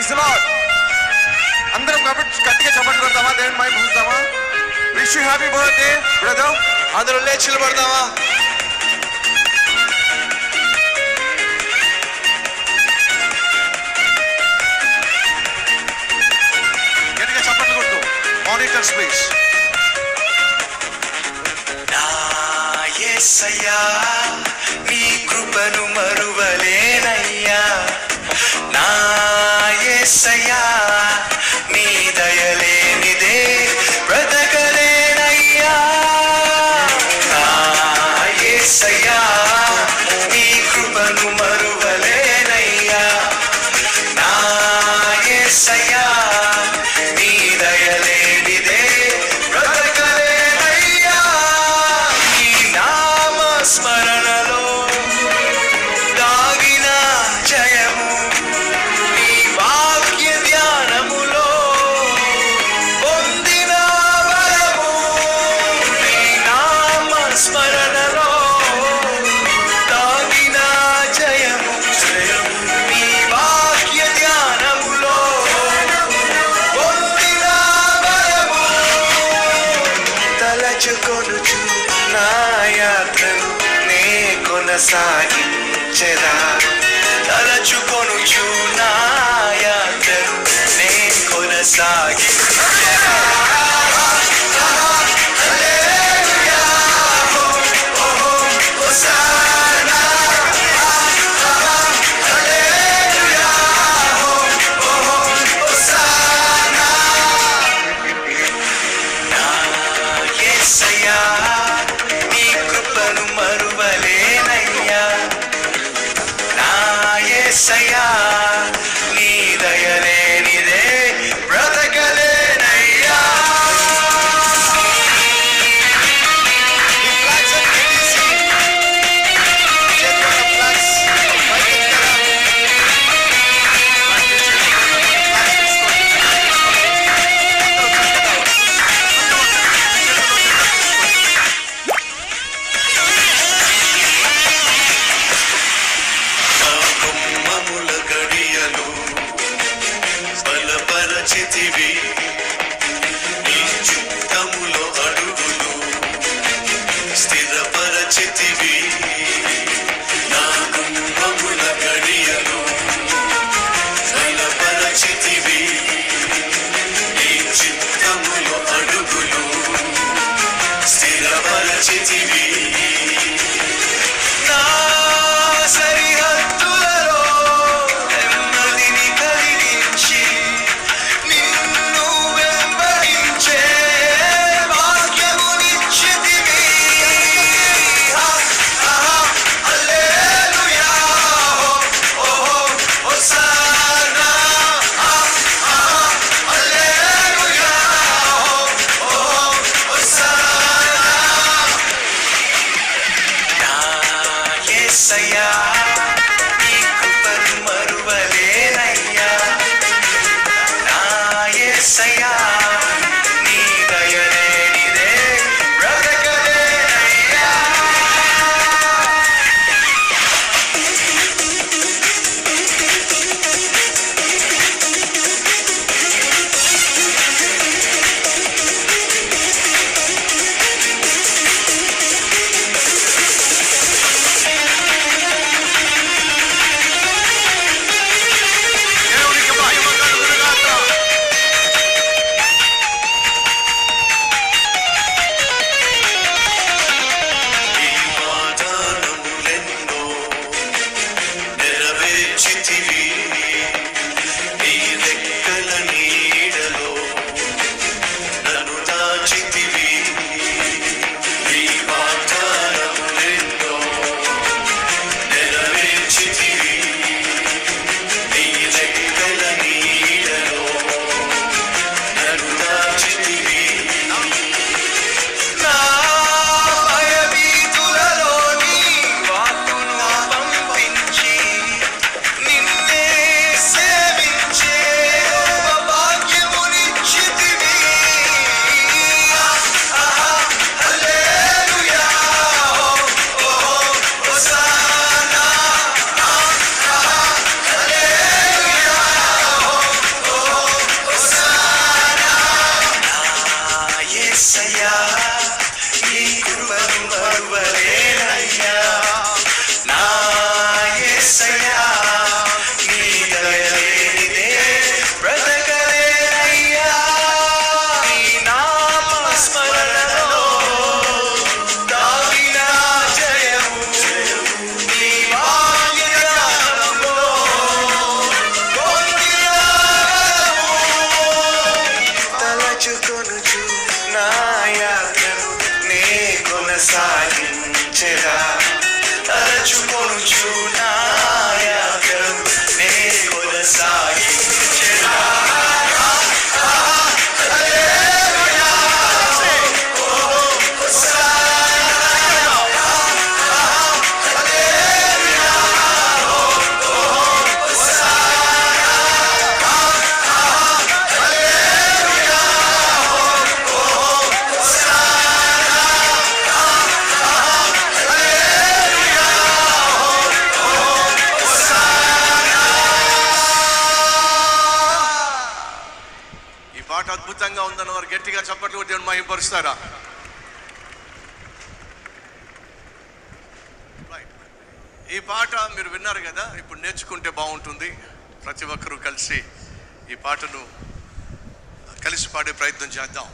Praise the lord. అందరం కాబట్టి గట్టిగా చప్పట్లు కొడదామా, దేవుని మహిమ పొందుదామా. Wish you happy birthday brother. అందరూ లేచి నిలబడదామా. గట్టిగా చప్పట్లు కొడుతూ మానిటర్స్ ప్లీజ్. నా యేసయ్యా నీ కృపను మరువలేనయ్యా, నా యేసయ్యా నీ దయలేనిదే బ్రతకలేనయ్యా, నా యేసయ్యా నీ కృపను మరువలేనయ్యా, నా యేసయ్యా నీ దయలేనిదే బ్రతకలేనయ్యా. నీ నామ స్మరణలో దాగిన జయము, నీ వాక్య ధ్యానములో పొందిన బలము, నీ నామ స్మరణలో దాగిన జయము, నీ వాక్య ధ్యానములో పొందిన బలము. తలచుకొనుచు నా యాత్రను నే కొనసాగించెదా, తలచుకొనుచు నా యాత్రను నే కొనసాగించెదా. హల్లెలూయా, ఓహో హోసానా, హల్లెలూయా, ఓహో హోసానా. నా యేసయ్యా నీ కృపను మరువలేనయ్యా, నా యేసయ్యా నీ దయలేనిదే బ్రతకలేనయ్యా. బొమ్మముల గడియలు బలపరచితివి, నీ చిత్తములో అడుగులు స్థిరపరచితివి, నా బొమ్మముల గడియలు బలపరచితివి, నీ చిత్తములో అడుగులు స్థిరపరచితివి. నా సరిహద్దులలో నెమ్మదిని కలిగించి నిన్ను యేసయ్యా నీ దయ లేనిదే బ్రతకలేనయ్యా నీ నామ స్మరణలో దాగిన జయము నీ వాగ్దానములో పొందిన తలచుకొనుచు నా యాత్రను నే కొనసాగించెదా తలచుకొనుచు నా యాత్రను నే కొనసాగించెదా ఈ పాట అద్భుతంగా ఉందని వారు గట్టిగా చప్పట్లు కొట్టి దేవుని మహిమపరుస్తారా? ఈ పాట మీరు విన్నారు కదా, ఇప్పుడు నేర్చుకుంటే బాగుంటుంది. ప్రతి ఒక్కరూ కలిసి ఈ పాటను కలిసి పాడే ప్రయత్నం చేద్దాం.